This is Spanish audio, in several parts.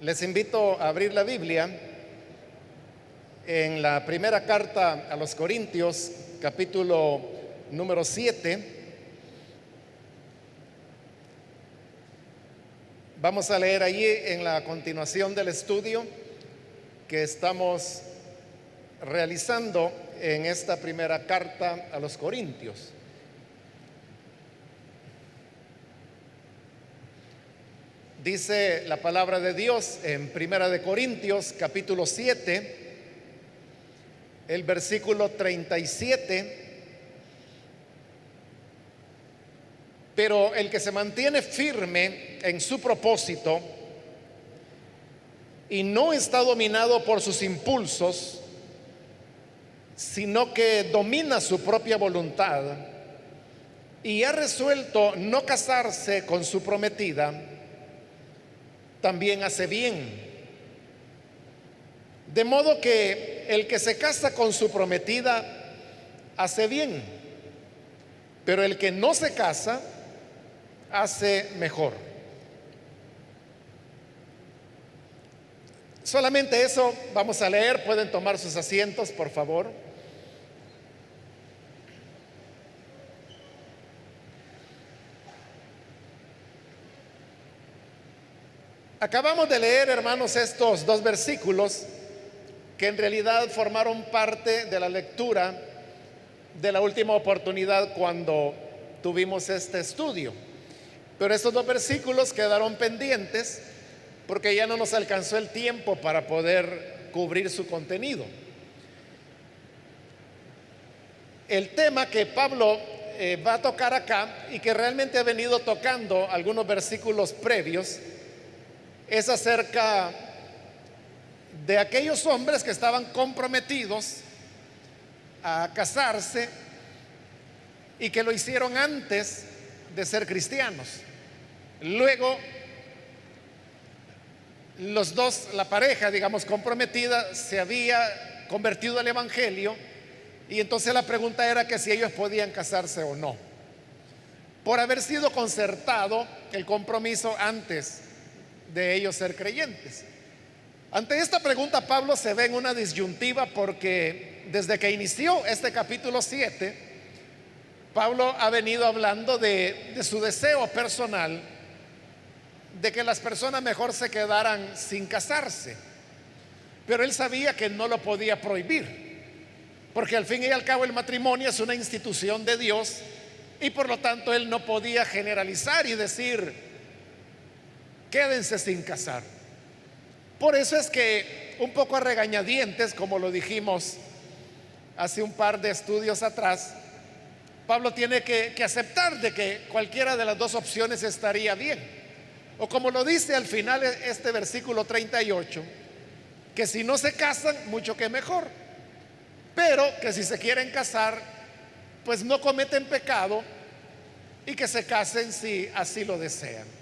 Les invito a abrir la Biblia en la primera carta a los Corintios, capítulo número 7. Vamos a leer allí en la continuación del estudio que estamos realizando en esta primera carta a los Corintios. Dice la palabra de Dios en Primera de Corintios, capítulo 7, el versículo 37. Pero el que se mantiene firme en su propósito y no está dominado por sus impulsos, sino que domina su propia voluntad y ha resuelto no casarse con su prometida, también hace bien. De modo que el que se casa con su prometida hace bien, pero el que no se casa hace mejor. Solamente eso vamos a leer. Pueden tomar sus asientos, por favor. Acabamos de leer, hermanos, estos dos versículos que en realidad formaron parte de la lectura de la última oportunidad cuando tuvimos este estudio. Pero estos dos versículos quedaron pendientes porque ya no nos alcanzó el tiempo para poder cubrir su contenido. El tema que Pablo va a tocar acá y que realmente ha venido tocando algunos versículos previos es acerca de aquellos hombres que estaban comprometidos a casarse y que lo hicieron antes de ser cristianos. Luego, los dos, la pareja, digamos, comprometida, se había convertido al evangelio y entonces la pregunta era que si ellos podían casarse o no, por haber sido concertado el compromiso antes de ellos ser creyentes. Ante esta pregunta, Pablo se ve en una disyuntiva porque desde que inició este capítulo 7, Pablo ha venido hablando de su deseo personal de que las personas mejor se quedaran sin casarse, pero él sabía que no lo podía prohibir, porque al fin y al cabo el matrimonio es una institución de Dios y por lo tanto él no podía generalizar y decir quédense sin casar. Por eso es que un poco a regañadientes, como lo dijimos hace un par de estudios atrás, Pablo tiene que aceptar de que cualquiera de las dos opciones estaría bien. O como lo dice al final este versículo 38, que si no se casan, mucho que mejor. Pero que si se quieren casar, pues no cometen pecado y que se casen si así lo desean.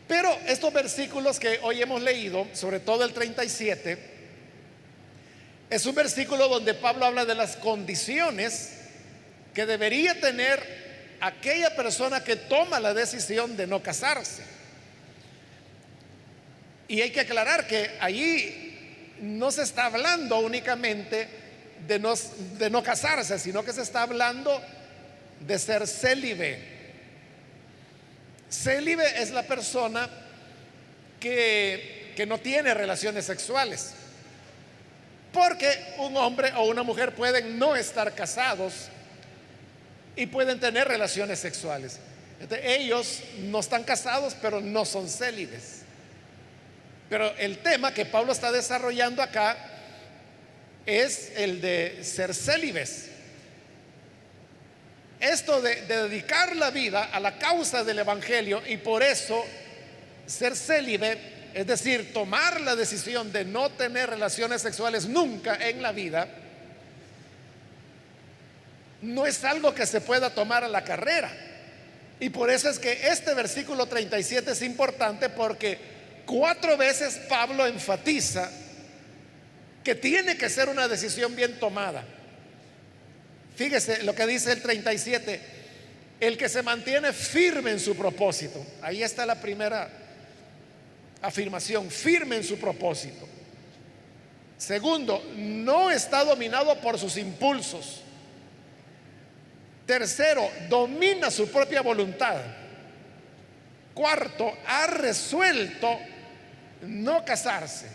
Pero estos versículos que hoy hemos leído, sobre todo el 37, es un versículo donde Pablo habla de las condiciones que debería tener aquella persona que toma la decisión de no casarse. Y hay que aclarar que allí no se está hablando únicamente de no casarse, sino que se está hablando de ser célibe. Célibe es la persona que no tiene relaciones sexuales, porque un hombre o una mujer pueden no estar casados y pueden tener relaciones sexuales. Entonces, ellos no están casados, pero no son célibes. Pero el tema que Pablo está desarrollando acá es el de ser célibes. Esto de dedicar la vida a la causa del evangelio y por eso ser célibe, es decir, tomar la decisión de no tener relaciones sexuales nunca en la vida, no es algo que se pueda tomar a la carrera. Y por eso es que este versículo 37 es importante, porque 4 veces Pablo enfatiza que tiene que ser una decisión bien tomada. Fíjese lo que dice el 37: el que se mantiene firme en su propósito. Ahí está la primera afirmación, firme en su propósito. Segundo, no está dominado por sus impulsos. Tercero, domina su propia voluntad. Cuarto, ha resuelto no casarse.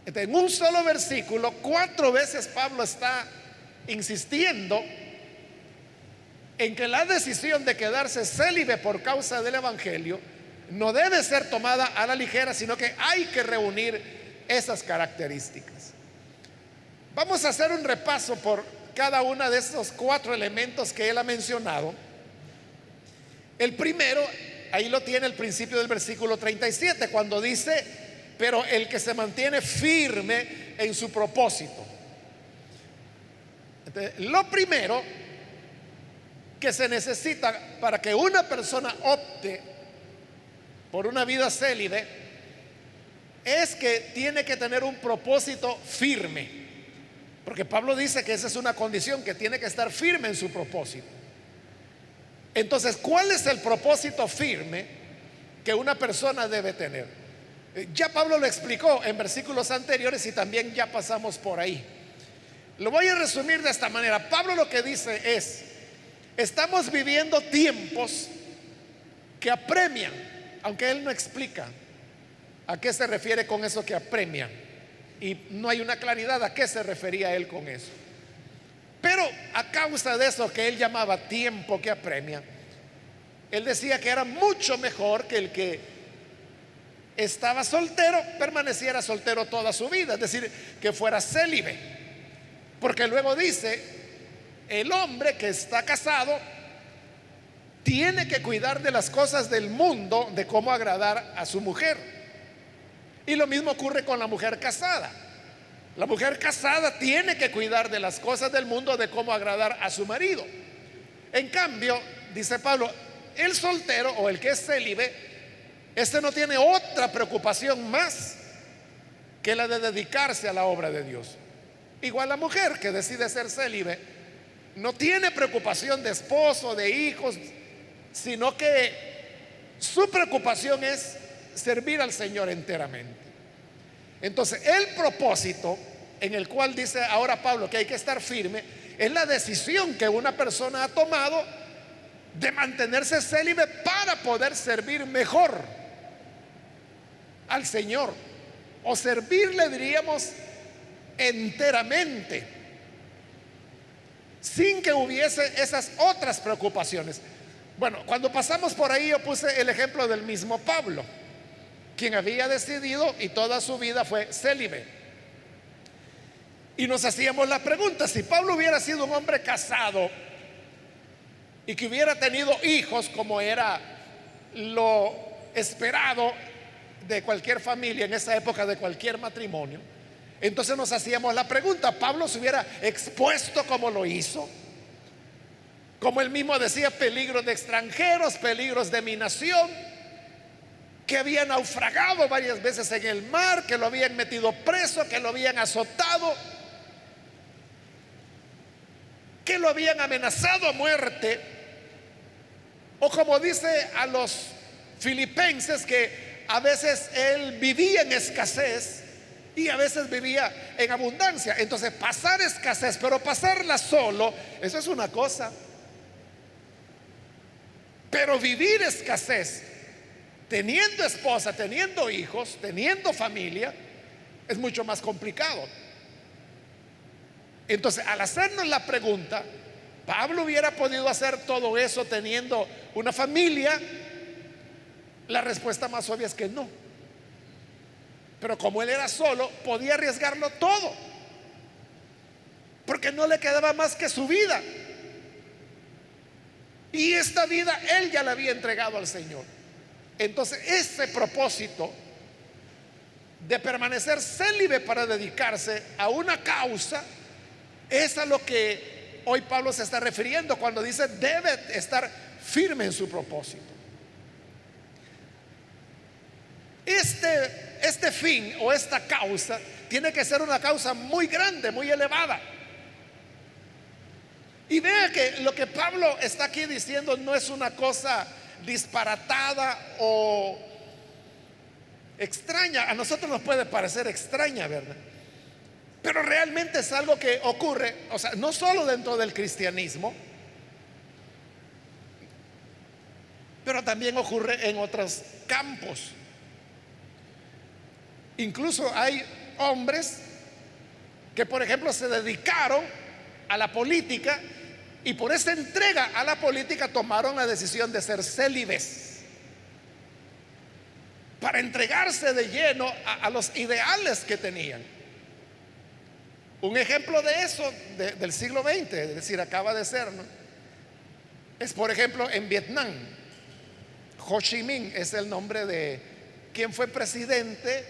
En un solo versículo, 4 veces Pablo está insistiendo en que la decisión de quedarse célibe por causa del evangelio no debe ser tomada a la ligera, sino que hay que reunir esas características. Vamos a hacer un repaso por cada uno de estos 4 elementos que él ha mencionado. El primero, ahí lo tiene el principio del versículo 37, cuando dice: pero el que se mantiene firme en su propósito. Entonces, lo primero que se necesita para que una persona opte por una vida célibe es que tiene que tener un propósito firme, porque Pablo dice que esa es una condición, que tiene que estar firme en su propósito. Entonces, ¿cuál es el propósito firme que una persona debe tener? Ya Pablo lo explicó en versículos anteriores y también ya pasamos por ahí. Lo voy a resumir de esta manera. Pablo lo que dice es: estamos viviendo tiempos que apremian, aunque él no explica a qué se refiere con eso que apremian, y no hay una claridad a qué se refería él con eso. Pero a causa de eso que él llamaba tiempo que apremia, él decía que era mucho mejor que el que estaba soltero permaneciera soltero toda su vida, es decir, que fuera célibe. Porque luego dice: el hombre que está casado tiene que cuidar de las cosas del mundo, de cómo agradar a su mujer. Y lo mismo ocurre con la mujer casada. La mujer casada tiene que cuidar de las cosas del mundo, de cómo agradar a su marido. En cambio, dice Pablo, el soltero o el que es célibe, este no tiene otra preocupación más que la de dedicarse a la obra de Dios. Igual la mujer que decide ser célibe no tiene preocupación de esposo, de hijos, sino que su preocupación es servir al Señor enteramente. Entonces, el propósito en el cual dice ahora Pablo que hay que estar firme es la decisión que una persona ha tomado de mantenerse célibe para poder servir mejor al Señor, o servirle, diríamos, enteramente, sin que hubiese esas otras preocupaciones. Bueno, cuando pasamos por ahí yo puse el ejemplo del mismo Pablo, quien había decidido y toda su vida fue célibe. Y nos hacíamos la pregunta: si Pablo hubiera sido un hombre casado y que hubiera tenido hijos, como era lo esperado de cualquier familia en esa época, de cualquier matrimonio, entonces nos hacíamos la pregunta: ¿Pablo se hubiera expuesto como lo hizo? Como él mismo decía, peligros de extranjeros, peligros de mi nación, que había naufragado varias veces en el mar, que lo habían metido preso, que lo habían azotado, que lo habían amenazado a muerte, o como dice a los filipenses, que a veces él vivía en escasez y a veces vivía en abundancia. Entonces, pasar escasez, pero pasarla solo, eso es una cosa. Pero vivir escasez, teniendo esposa, teniendo hijos, teniendo familia, es mucho más complicado. Entonces, al hacernos la pregunta, ¿Pablo hubiera podido hacer todo eso teniendo una familia? La respuesta más obvia es que no. Pero como él era solo, podía arriesgarlo todo, porque no le quedaba más que su vida. Y esta vida él ya la había entregado al Señor. Entonces, ese propósito de permanecer célibe para dedicarse a una causa es a lo que hoy Pablo se está refiriendo cuando dice debe estar firme en su propósito. Este fin o esta causa tiene que ser una causa muy grande, muy elevada. Y vea que lo que Pablo está aquí diciendo no es una cosa disparatada o extraña, a nosotros nos puede parecer extraña, ¿verdad? Pero realmente es algo que ocurre, o sea, no solo dentro del cristianismo, pero también ocurre en otros campos. Incluso hay hombres que, por ejemplo, se dedicaron a la política y por esa entrega a la política tomaron la decisión de ser célibes para entregarse de lleno a los ideales que tenían. Un ejemplo de eso del siglo XX, es decir, acaba de ser, ¿no? Es por ejemplo en Vietnam. Ho Chi Minh es el nombre de quien fue presidente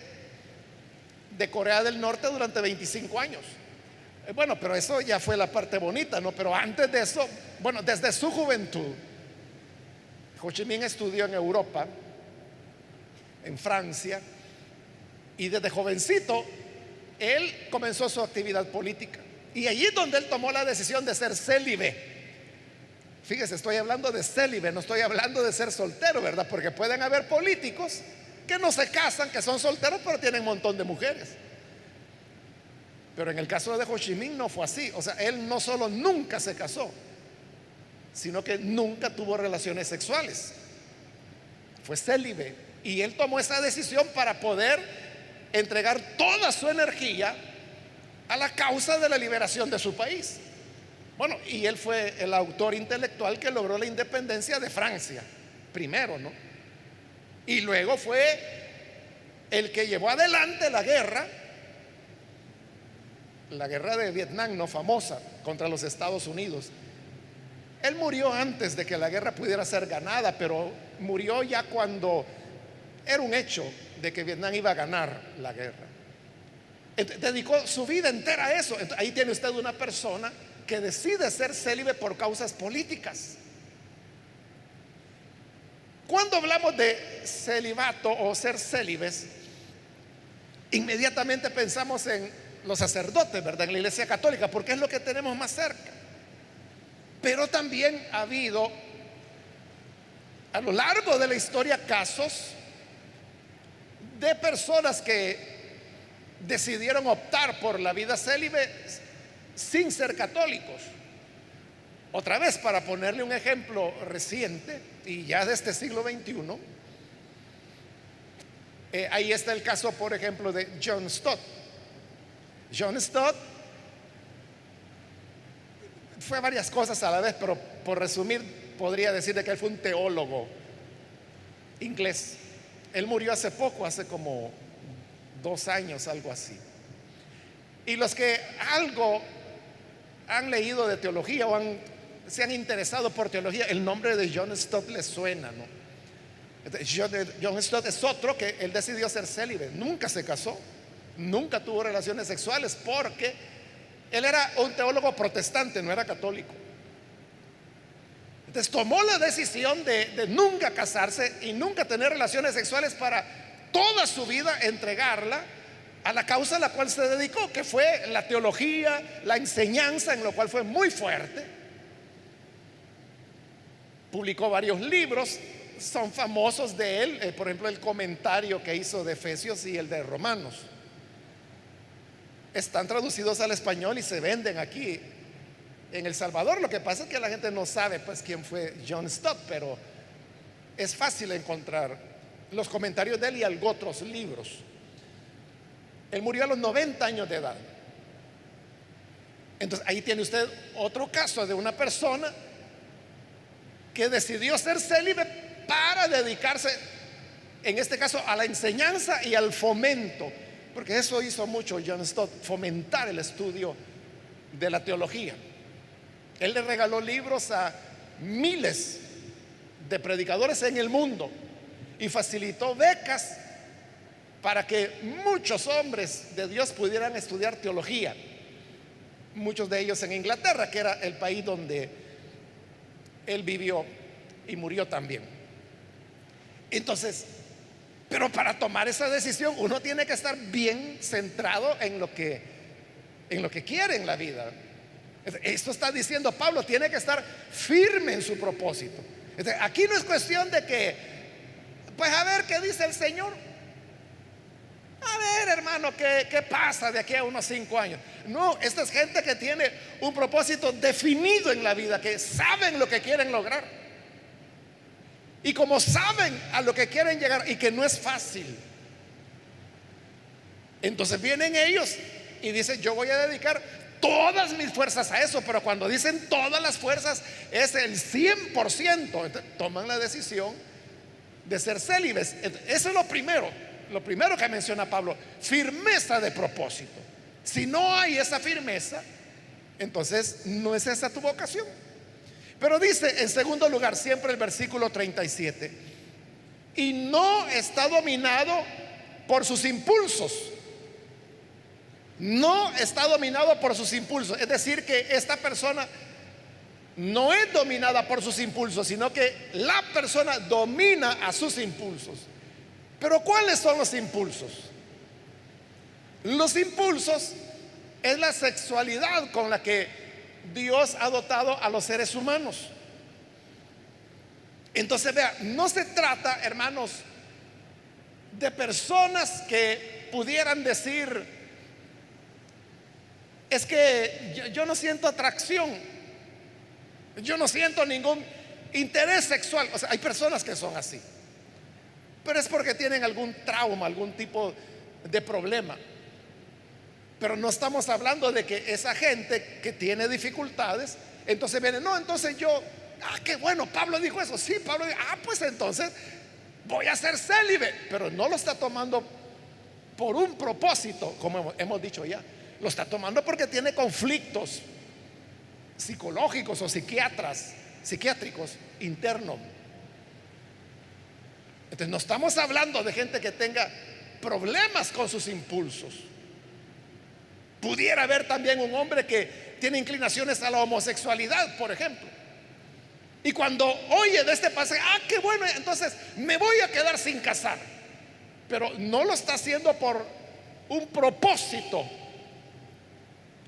de Corea del Norte durante 25 años. Bueno, pero eso ya fue la parte bonita, ¿no? Pero antes de eso, bueno, desde su juventud, Ho Chi Minh estudió en Europa, en Francia, y desde jovencito él comenzó su actividad política. Y allí es donde él tomó la decisión de ser célibe. Fíjese, estoy hablando de célibe, no estoy hablando de ser soltero, ¿verdad? Porque pueden haber políticos que no se casan, que son solteros, pero tienen un montón de mujeres. Pero en el caso de Ho Chi Minh no fue así. O sea, él no solo nunca se casó, sino que nunca tuvo relaciones sexuales. Fue célibe. Y él tomó esa decisión para poder entregar toda su energía a la causa de la liberación de su país. Bueno, y él fue el autor intelectual que logró la independencia de Francia, primero, ¿no? Y luego fue el que llevó adelante la guerra de Vietnam, no famosa, contra los Estados Unidos. Él murió antes de que la guerra pudiera ser ganada, pero murió ya cuando era un hecho de que Vietnam iba a ganar la guerra. Dedicó su vida entera a eso. Ahí tiene usted una persona que decide ser célibe por causas políticas. Cuando hablamos de celibato o ser célibes, inmediatamente pensamos en los sacerdotes, ¿verdad? En la Iglesia Católica, porque es lo que tenemos más cerca. Pero también ha habido a lo largo de la historia casos de personas que decidieron optar por la vida célibe sin ser católicos. Otra vez, para ponerle un ejemplo reciente y ya de este siglo XXI, ahí está el caso, por ejemplo, de John Stott. John Stott fue varias cosas a la vez, pero por resumir podría decir de que él fue un teólogo inglés. Él murió hace poco, hace como 2 años, algo así. Y los que algo han leído de teología o se han interesado por teología, el nombre de John Stott les suena, ¿no? John Stott es otro que él decidió ser célibe, nunca se casó, nunca tuvo relaciones sexuales, porque él era un teólogo protestante, no era católico. Entonces tomó la decisión de nunca casarse y nunca tener relaciones sexuales para toda su vida entregarla a la causa a la cual se dedicó, que fue la teología, la enseñanza, en lo cual fue muy fuerte. Publicó varios libros, son famosos de él, por ejemplo el comentario que hizo de Efesios y el de Romanos. Están traducidos al español y se venden aquí en El Salvador. Lo que pasa es que la gente no sabe pues quién fue John Stott, pero es fácil encontrar los comentarios de él y algo otros libros. Él murió a los 90 años de edad. Entonces ahí tiene usted otro caso de una persona que decidió ser célibe para dedicarse, en este caso, a la enseñanza y al fomento, porque eso hizo mucho John Stott, fomentar el estudio de la teología. Él le regaló libros a miles de predicadores en el mundo y facilitó becas para que muchos hombres de Dios pudieran estudiar teología, muchos de ellos en Inglaterra, que era el país donde él vivió y murió también. Entonces, pero para tomar esa decisión uno tiene que estar bien centrado en lo que quiere en la vida. Esto está diciendo Pablo, tiene que estar firme en su propósito. Aquí no es cuestión de que, pues a ver qué dice el Señor. A ver, hermano, ¿qué pasa de aquí a unos 5 años? No, esta es gente que tiene un propósito definido en la vida, que saben lo que quieren lograr. Y como saben a lo que quieren llegar y que no es fácil, entonces vienen ellos y dicen: yo voy a dedicar todas mis fuerzas a eso. Pero cuando dicen todas las fuerzas, es el 100%. Entonces, toman la decisión de ser célibes. Eso es lo primero que menciona Pablo: firmeza de propósito. Si no hay esa firmeza, entonces no es esa tu vocación. Pero dice en segundo lugar, siempre el versículo 37: y no está dominado por sus impulsos. No está dominado por sus impulsos. Es decir, que esta persona no es dominada por sus impulsos, sino que la persona domina a sus impulsos. Pero ¿cuáles son los impulsos? Los impulsos es la sexualidad con la que Dios ha dotado a los seres humanos. Entonces, vea, no se trata, hermanos, de personas que pudieran decir: es que yo no siento atracción, yo no siento ningún interés sexual. O sea, hay personas que son así, pero es porque tienen algún trauma, algún tipo de problema. Pero no estamos hablando de que esa gente que tiene dificultades, entonces viene: no, entonces yo, qué bueno, Pablo dijo eso. Sí, Pablo dijo: pues entonces voy a ser célibe. Pero no lo está tomando por un propósito, como hemos dicho ya. Lo está tomando porque tiene conflictos psicológicos o psiquiátricos internos. Entonces no estamos hablando de gente que tenga problemas con sus impulsos. Pudiera haber también un hombre que tiene inclinaciones a la homosexualidad, por ejemplo, y cuando oye de este pasaje: qué bueno, entonces me voy a quedar sin casar. Pero no lo está haciendo por un propósito,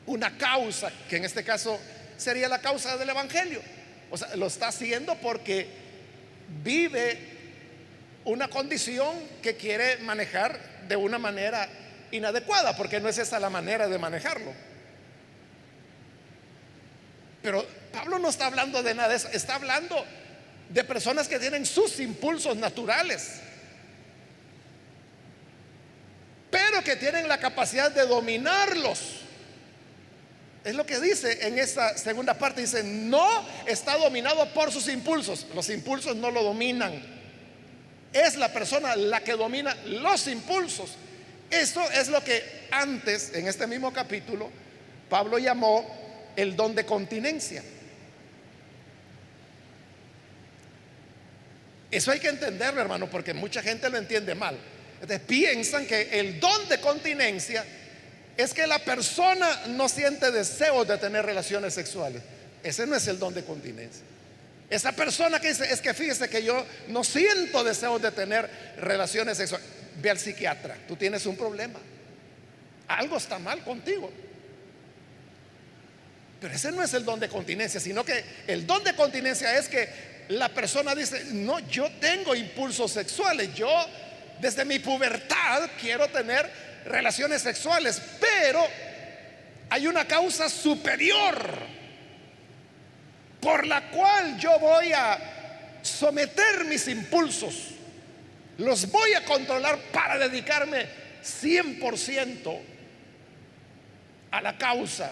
una causa, que en este caso sería la causa del evangelio. O sea, lo está haciendo porque vive una condición que quiere manejar de una manera inadecuada, porque no es esa la manera de manejarlo. Pero Pablo no está hablando de nada de eso. Está hablando de personas que tienen sus impulsos naturales, pero que tienen la capacidad de dominarlos. Es lo que dice en esta segunda parte. Dice: no está dominado por sus impulsos. Los impulsos no lo dominan, es la persona la que domina los impulsos. Esto es lo que antes, en este mismo capítulo, Pablo llamó el don de continencia. Eso hay que entenderlo, hermano, porque mucha gente lo entiende mal. Entonces piensan que el don de continencia es que la persona no siente deseos de tener relaciones sexuales. Ese no es el don de continencia. Esa persona que dice: es que fíjese que yo no siento deseos de tener relaciones sexuales. Ve al psiquiatra, tú tienes un problema, algo está mal contigo. Pero ese no es el don de continencia, sino que el don de continencia es que la persona dice: no, yo tengo impulsos sexuales, yo desde mi pubertad quiero tener relaciones sexuales, pero hay una causa superior por la cual yo voy a someter mis impulsos, los voy a controlar para dedicarme 100% a la causa.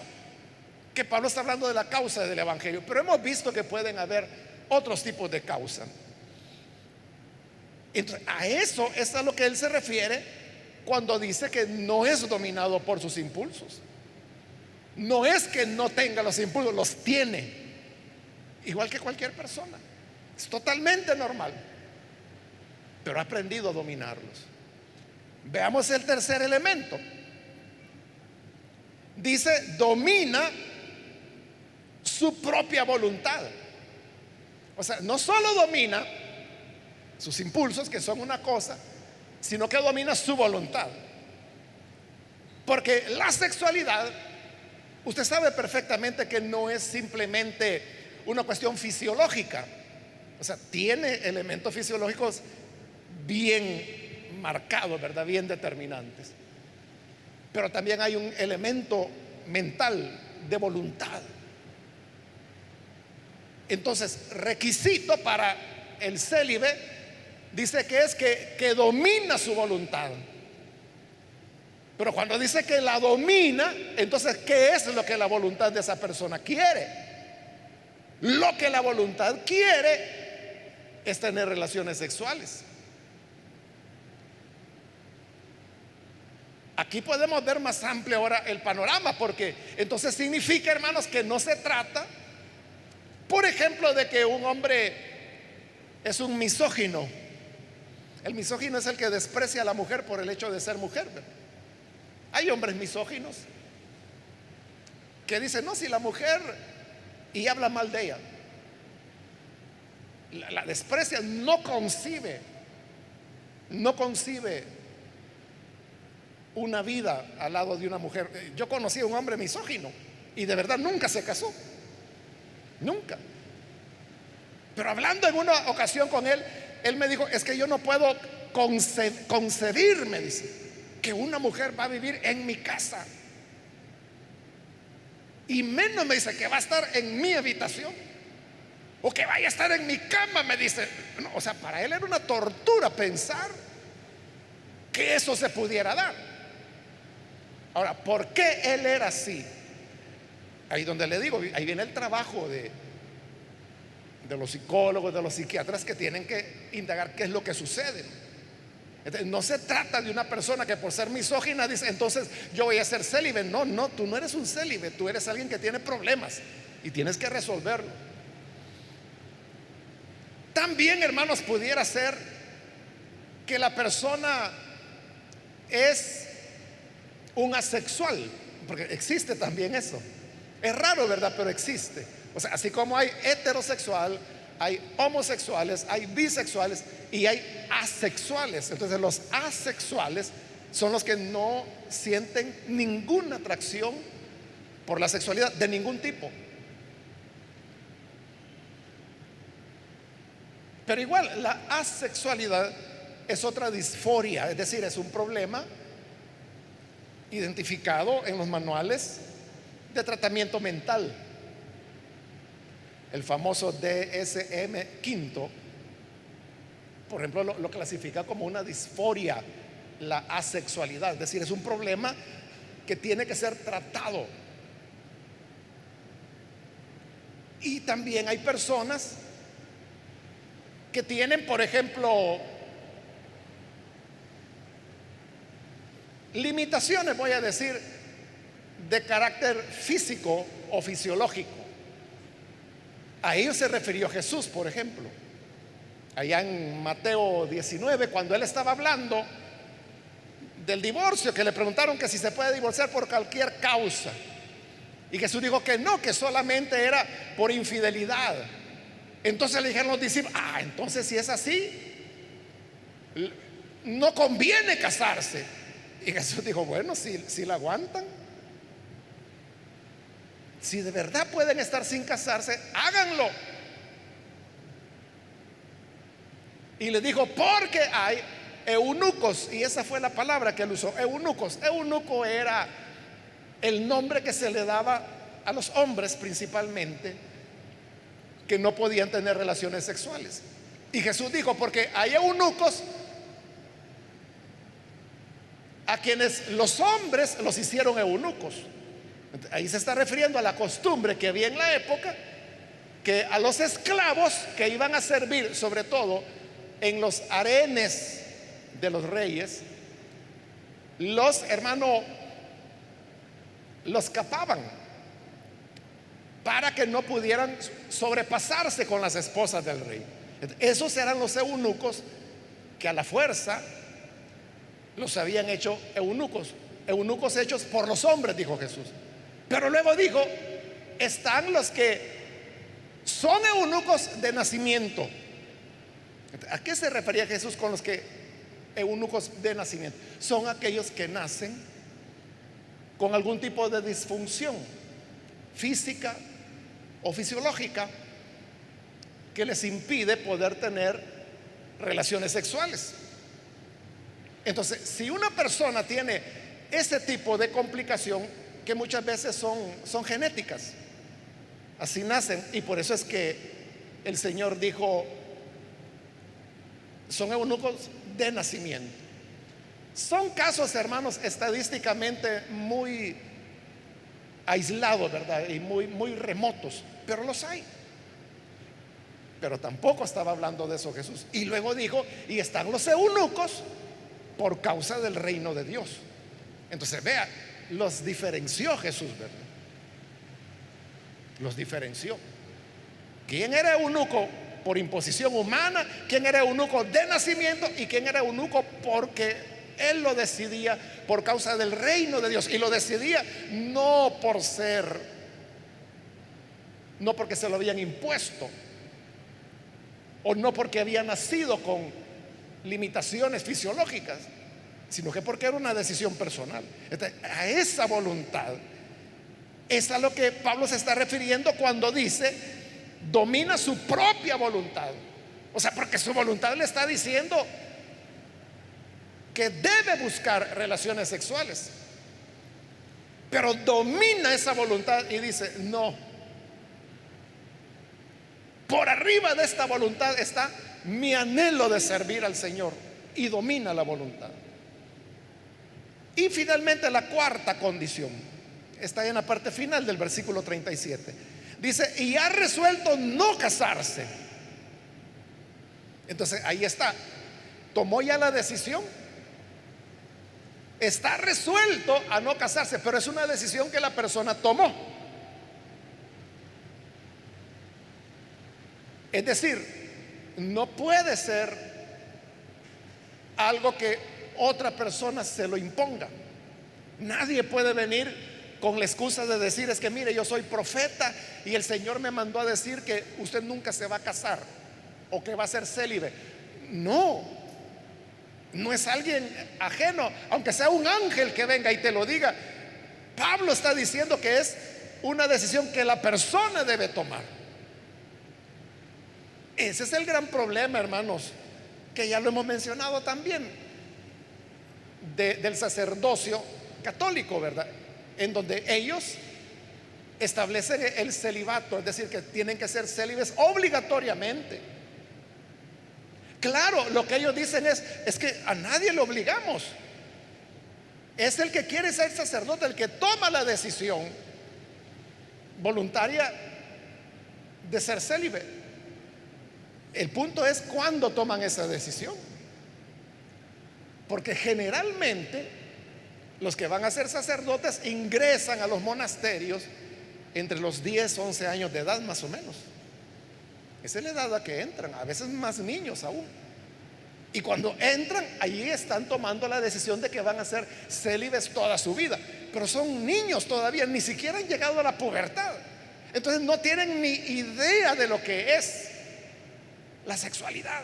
Que Pablo está hablando de la causa del evangelio, pero hemos visto que pueden haber otros tipos de causa. Entonces, a eso es a lo que él se refiere cuando dice que no es dominado por sus impulsos. No es que no tenga los impulsos, los tiene, igual que cualquier persona. Es totalmente normal, pero ha aprendido a dominarlos. Veamos el tercer elemento. Dice: domina su propia voluntad. O sea, no solo domina sus impulsos, que son una cosa, sino que domina su voluntad. Porque la sexualidad, usted sabe perfectamente que no es simplemente una cuestión fisiológica. O sea, tiene elementos fisiológicos bien marcados, ¿verdad? Bien determinantes. Pero también hay un elemento mental de voluntad. Entonces, requisito para el célibe dice que es que domina su voluntad. Pero cuando dice que la domina, entonces, ¿qué es lo que la voluntad de esa persona quiere? Lo que la voluntad quiere es tener relaciones sexuales. Aquí podemos ver más amplio ahora el panorama, porque entonces significa, hermanos, que no se trata, por ejemplo, de que un hombre es un misógino. El misógino es el que desprecia a la mujer por el hecho de ser mujer, ¿verdad? Hay hombres misóginos que dicen, no, si la mujer, y habla mal de ella, la desprecia, no concibe una vida al lado de una mujer. Yo conocí a un hombre misógino y de verdad nunca se casó, nunca. Pero hablando en una ocasión con él, él me dijo, es que yo no puedo concebir, me dice, que una mujer va a vivir en mi casa, y menos, me dice, que va a estar en mi habitación o que vaya a estar en mi cama, me dice. No, o sea, para él era una tortura pensar que eso se pudiera dar. Ahora, ¿por qué él era así? Ahí donde le digo, ahí viene el trabajo de los psicólogos, de los psiquiatras, que tienen que indagar qué es lo que sucede. Entonces, no se trata de una persona que por ser misógina dice, entonces yo voy a ser célibe. No, no, tú no eres un célibe, tú eres alguien que tiene problemas y tienes que resolverlo. También, hermanos, pudiera ser que la persona es un asexual, porque existe también eso. Es raro, ¿verdad? Pero existe. O sea, así como hay heterosexual, hay homosexuales, hay bisexuales y hay asexuales. Entonces, los asexuales son los que no sienten ninguna atracción por la sexualidad de ningún tipo. Pero igual, la asexualidad es otra disforia, es decir, es un problema identificado en los manuales de tratamiento mental. El famoso DSM-5, por ejemplo, lo clasifica como una disforia, la asexualidad. Es decir, es un problema que tiene que ser tratado. Y también hay personas que tienen, por ejemplo, limitaciones, voy a decir, de carácter físico o fisiológico. A ellos se refirió Jesús, por ejemplo, allá en Mateo 19, cuando él estaba hablando del divorcio, que le preguntaron que si se puede divorciar por cualquier causa, y Jesús dijo que no, que solamente era por infidelidad. Entonces le dijeron los discípulos, entonces si es así, no conviene casarse. Y Jesús dijo, bueno, si la aguantan, si de verdad pueden estar sin casarse, háganlo. Y le dijo, porque hay eunucos, y esa fue la palabra que él usó, eunucos. Eunuco era el nombre que se le daba a los hombres principalmente que no podían tener relaciones sexuales. Y Jesús dijo, porque hay eunucos a quienes los hombres los hicieron eunucos. Ahí se está refiriendo a la costumbre que había en la época, que a los esclavos que iban a servir, sobre todo en los harenes de los reyes, los hermanos los capaban para que no pudieran sobrepasarse con las esposas del rey. Esos eran los eunucos que a la fuerza los habían hecho eunucos, eunucos hechos por los hombres, dijo Jesús. Pero luego dijo, están los que son eunucos de nacimiento. ¿A qué se refería Jesús con los que eunucos de nacimiento? Son aquellos que nacen con algún tipo de disfunción física o fisiológica que les impide poder tener relaciones sexuales. Entonces, si una persona tiene ese tipo de complicación, que muchas veces son genéticas, así nacen, y por eso es que el Señor dijo, son eunucos de nacimiento. Son casos, hermanos, estadísticamente muy aislados, ¿verdad? Y muy remotos, pero los hay. Pero tampoco estaba hablando de eso Jesús. Y luego dijo, y están los eunucos por causa del reino de Dios. Entonces, vea, los diferenció Jesús, ¿verdad? Los diferenció. ¿Quién era eunuco por imposición humana? ¿Quién era eunuco de nacimiento? ¿Y quién era eunuco porque él lo decidía por causa del reino de Dios? Y lo decidía no porque se lo habían impuesto, o no porque había nacido con limitaciones fisiológicas, sino que porque era una decisión personal. Entonces, a esa voluntad es a lo que Pablo se está refiriendo cuando dice domina su propia voluntad. O sea, porque su voluntad le está diciendo que debe buscar relaciones sexuales, pero domina esa voluntad y dice, no, por arriba de esta voluntad está mi anhelo de servir al Señor, y domina la voluntad. Y finalmente la cuarta condición está en la parte final del versículo 37. Dice, y ha resuelto no casarse. Entonces ahí está, tomó ya la decisión, está resuelto a no casarse, pero es una decisión que la persona tomó. Es decir, no puede ser algo que otra persona se lo imponga. Nadie puede venir con la excusa de decir, es que mire, yo soy profeta y el Señor me mandó a decir que usted nunca se va a casar o que va a ser célibe. No, no es alguien ajeno, aunque sea un ángel que venga y te lo diga. Pablo está diciendo que es una decisión que la persona debe tomar. Ese es el gran problema, hermanos, que ya lo hemos mencionado también, del sacerdocio católico, ¿verdad? En donde ellos establecen el celibato, es decir, que tienen que ser célibes obligatoriamente. Claro, lo que ellos dicen es que a nadie le obligamos. Es el que quiere ser sacerdote el que toma la decisión voluntaria de ser célibe. El punto es cuándo toman esa decisión, porque generalmente los que van a ser sacerdotes ingresan a los monasterios entre los 10, 11 años de edad más o menos. Esa es la edad a que entran, a veces más niños aún. Y cuando entran, allí están tomando la decisión de que van a ser célibes toda su vida, pero son niños todavía, ni siquiera han llegado a la pubertad. Entonces no tienen ni idea de lo que es la sexualidad,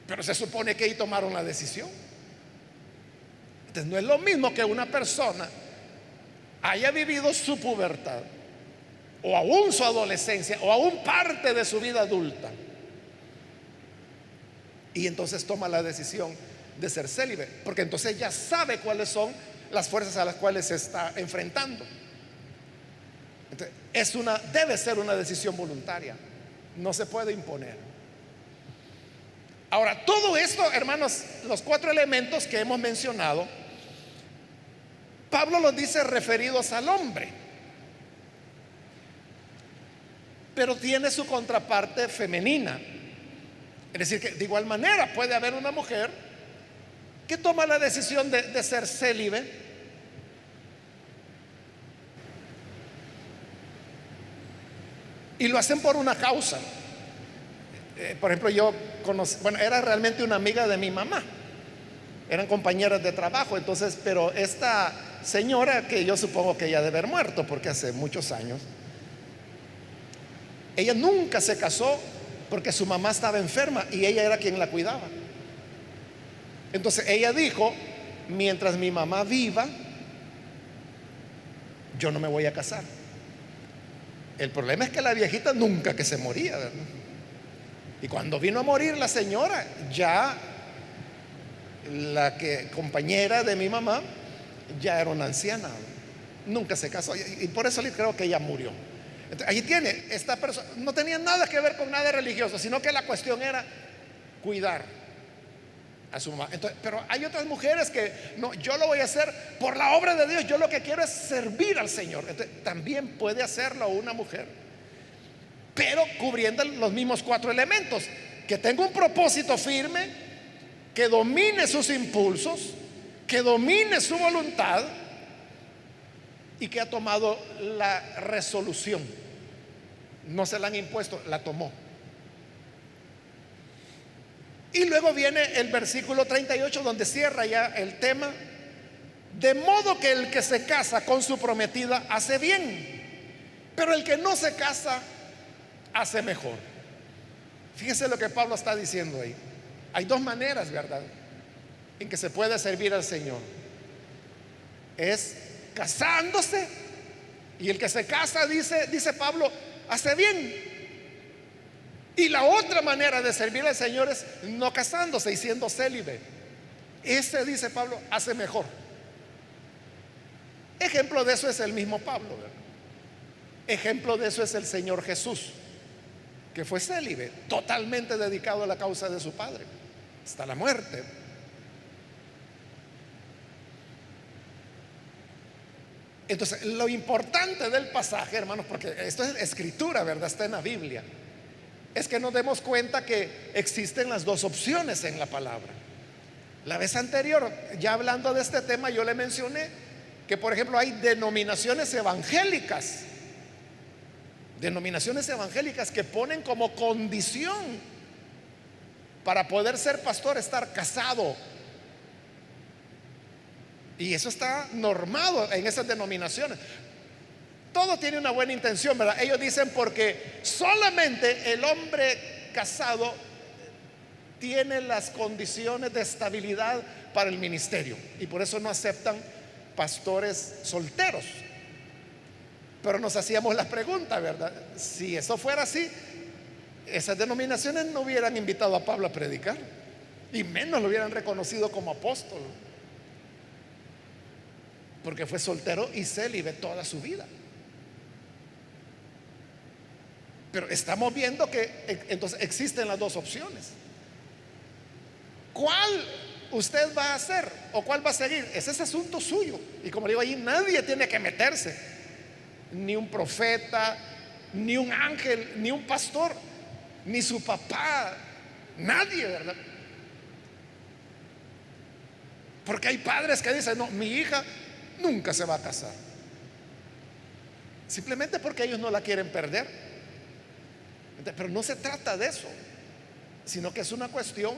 pero se supone que ahí tomaron la decisión. Entonces no es lo mismo que una persona haya vivido su pubertad o aún su adolescencia o aún parte de su vida adulta y entonces toma la decisión de ser célibe, porque entonces ya sabe cuáles son las fuerzas a las cuales se está enfrentando. Entonces, debe ser una decisión voluntaria, no se puede imponer. Ahora, todo esto, hermanos, los 4 elementos que hemos mencionado, Pablo los dice referidos al hombre, pero tiene su contraparte femenina. Es decir, que de igual manera puede haber una mujer que toma la decisión de ser célibe, y lo hacen por una causa. Por ejemplo, yo era realmente una amiga de mi mamá, eran compañeras de trabajo, entonces, pero esta señora, que yo supongo que ella debe haber muerto porque hace muchos años, ella nunca se casó porque su mamá estaba enferma y ella era quien la cuidaba. Entonces ella dijo, mientras mi mamá viva, yo no me voy a casar. El problema es que la viejita nunca que se moría, ¿verdad? Y cuando vino a morir la señora, ya compañera de mi mamá ya era una anciana, nunca se casó y por eso creo que ella murió. Entonces, ahí tiene, esta persona no tenía nada que ver con nada religioso, sino que la cuestión era cuidar a su mamá. Entonces, pero hay otras mujeres que no, yo lo voy a hacer por la obra de Dios, yo lo que quiero es servir al Señor. Entonces, también puede hacerlo una mujer, pero cubriendo los mismos cuatro elementos: que tenga un propósito firme, que domine sus impulsos, que domine su voluntad y que ha tomado la resolución. No se la han impuesto, la tomó. Y luego viene el versículo 38 donde cierra ya el tema: de modo que el que se casa con su prometida hace bien, pero el que no se casa hace mejor. Fíjese lo que Pablo está diciendo ahí. Hay dos maneras, ¿verdad?, en que se puede servir al Señor: es casándose, y el que se casa, dice Pablo, hace bien. Y la otra manera de servir al Señor es no casándose y siendo célibe. Ese, dice Pablo, hace mejor. Ejemplo de eso es el mismo Pablo, ¿verdad? Ejemplo de eso es el Señor Jesús, que fue célibe, totalmente dedicado a la causa de su Padre hasta la muerte. Entonces, lo importante del pasaje, hermanos, porque esto es escritura, ¿verdad?, está en la Biblia, es que nos demos cuenta que existen las dos opciones en la palabra. La vez anterior, ya hablando de este tema, yo le mencioné que, por ejemplo, hay denominaciones evangélicas que ponen como condición para poder ser pastor estar casado. Y eso está normado en esas denominaciones. Todo tiene una buena intención, ¿verdad? Ellos dicen porque solamente el hombre casado tiene las condiciones de estabilidad para el ministerio, y por eso no aceptan pastores solteros. Pero nos hacíamos la pregunta, ¿verdad? Si eso fuera así, esas denominaciones no hubieran invitado a Pablo a predicar, y menos lo hubieran reconocido como apóstol, porque fue soltero y célibe toda su vida. Pero estamos viendo que entonces existen las dos opciones. ¿Cuál usted va a hacer o cuál va a seguir? Ese es asunto suyo. Y como digo, ahí nadie tiene que meterse, ni un profeta, ni un ángel, ni un pastor, ni su papá, nadie, ¿verdad? Porque hay padres que dicen: no, mi hija nunca se va a casar, simplemente porque ellos no la quieren perder. Pero no se trata de eso, sino que es una cuestión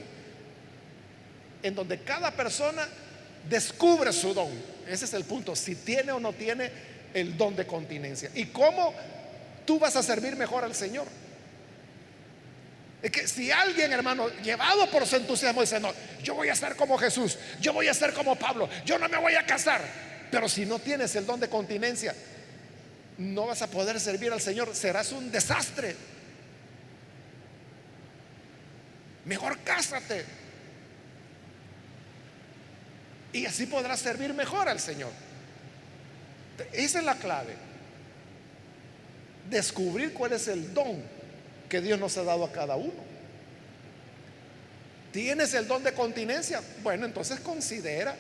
en donde cada persona descubre su don. Ese es el punto: si tiene o no tiene el don de continencia, y cómo tú vas a servir mejor al Señor. Es que si alguien, hermano, llevado por su entusiasmo, dice: no, yo voy a ser como Jesús, yo voy a ser como Pablo, yo no me voy a casar. Pero si no tienes el don de continencia, no vas a poder servir al Señor, serás un desastre. Mejor cásate, y así podrás servir mejor al Señor. Esa es la clave: descubrir cuál es el don que Dios nos ha dado a cada uno. ¿Tienes el don de continencia? Bueno, entonces considera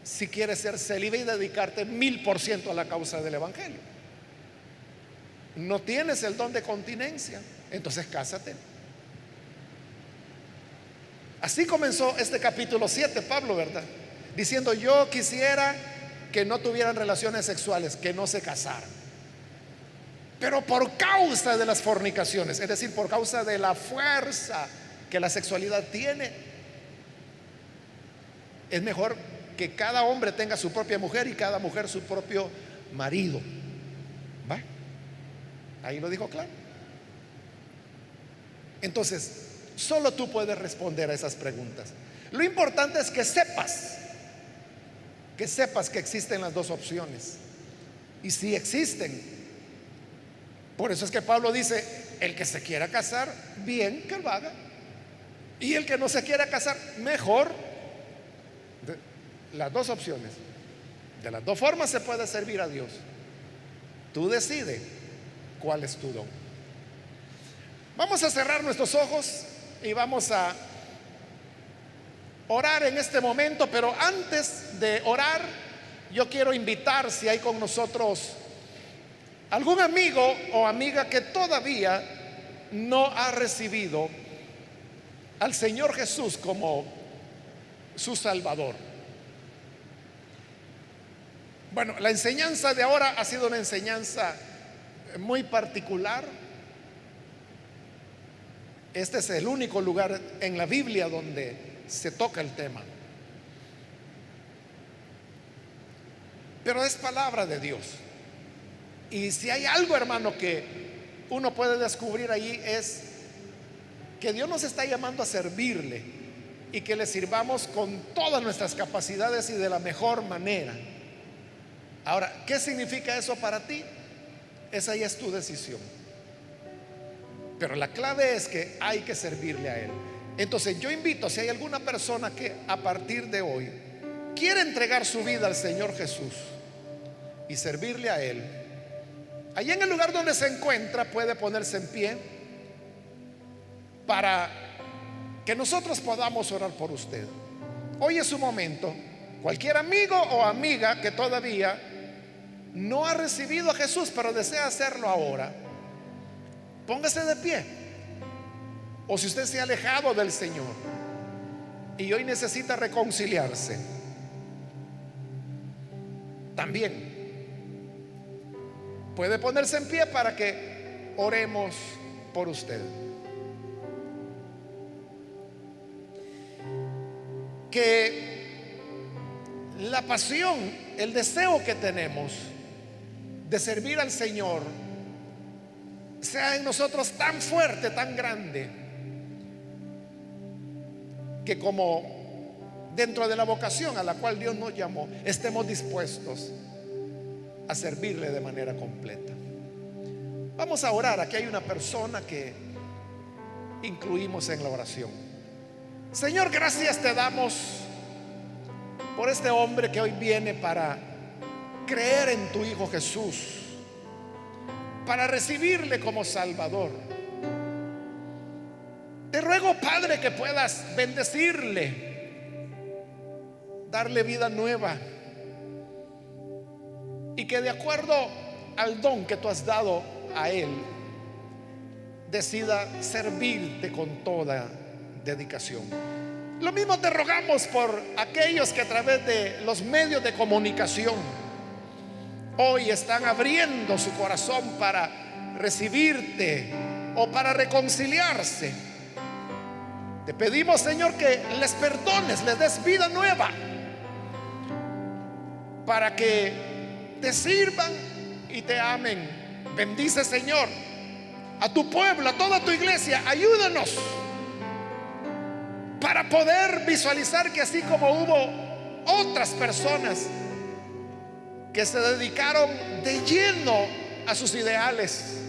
si quieres ser célibe y dedicarte 1000% a la causa del evangelio. ¿No tienes el don de continencia? Entonces cásate. Así comenzó este capítulo 7 Pablo, ¿verdad?, diciendo: yo quisiera que no tuvieran relaciones sexuales, que no se casaran, pero por causa de las fornicaciones, es decir, por causa de la fuerza que la sexualidad tiene, es mejor que cada hombre tenga su propia mujer y cada mujer su propio marido. ¿Va? Ahí lo dijo claro. Entonces, solo tú puedes responder a esas preguntas. Lo importante es que sepas que existen las dos opciones, y si existen. Por eso es que Pablo dice: el que se quiera casar, bien, que lo haga, y el que no se quiera casar, mejor, las dos opciones. De las dos formas se puede servir a Dios. Tú decides cuál es tu don. Vamos a cerrar nuestros ojos y vamos a orar en este momento, pero antes de orar, yo quiero invitar, si hay con nosotros algún amigo o amiga que todavía no ha recibido al Señor Jesús como su Salvador. Bueno, la enseñanza de ahora ha sido una enseñanza muy particular. Este es el único lugar en la Biblia donde se toca el tema. Pero es palabra de Dios. Y si hay algo, hermano, que uno puede descubrir allí, es que Dios nos está llamando a servirle y que le sirvamos con todas nuestras capacidades y de la mejor manera. Ahora, ¿qué significa eso para ti? Esa ya es tu decisión. Pero la clave es que hay que servirle a Él. Entonces yo invito, si hay alguna persona que a partir de hoy quiere entregar su vida al Señor Jesús y servirle a Él, allí en el lugar donde se encuentra puede ponerse en pie para que nosotros podamos orar por usted. Hoy es su momento. Cualquier amigo o amiga que todavía no ha recibido a Jesús pero desea hacerlo ahora, póngase de pie. O si usted se ha alejado del Señor y hoy necesita reconciliarse, también puede ponerse en pie para que oremos por usted. Que la pasión, el deseo que tenemos de servir al Señor sea en nosotros tan fuerte, tan grande, que como dentro de la vocación a la cual Dios nos llamó, estemos dispuestos a servirle de manera completa. Vamos a orar. Aquí hay una persona que incluimos en la oración. Señor, gracias te damos por este hombre que hoy viene para creer en tu Hijo Jesús, para recibirle como Salvador. Te ruego, Padre, que puedas bendecirle, darle vida nueva, y que de acuerdo al don que tú has dado a él, decida servirte con toda dedicación. Lo mismo te rogamos por aquellos que a través de los medios de comunicación hoy están abriendo su corazón para recibirte o para reconciliarse. Te pedimos, Señor, que les perdones, les des vida nueva, para que te sirvan y te amen. Bendice, Señor, a tu pueblo, a toda tu iglesia. Ayúdanos para poder visualizar que así como hubo otras personas que se dedicaron de lleno a sus ideales,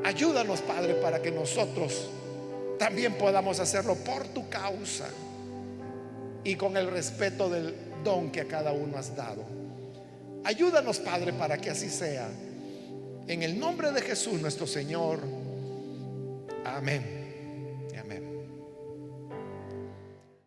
ayúdanos, Padre, para que nosotros también podamos hacerlo por tu causa y con el respeto del don que a cada uno has dado. Ayúdanos, Padre, para que así sea. En el nombre de Jesús nuestro Señor. Amén.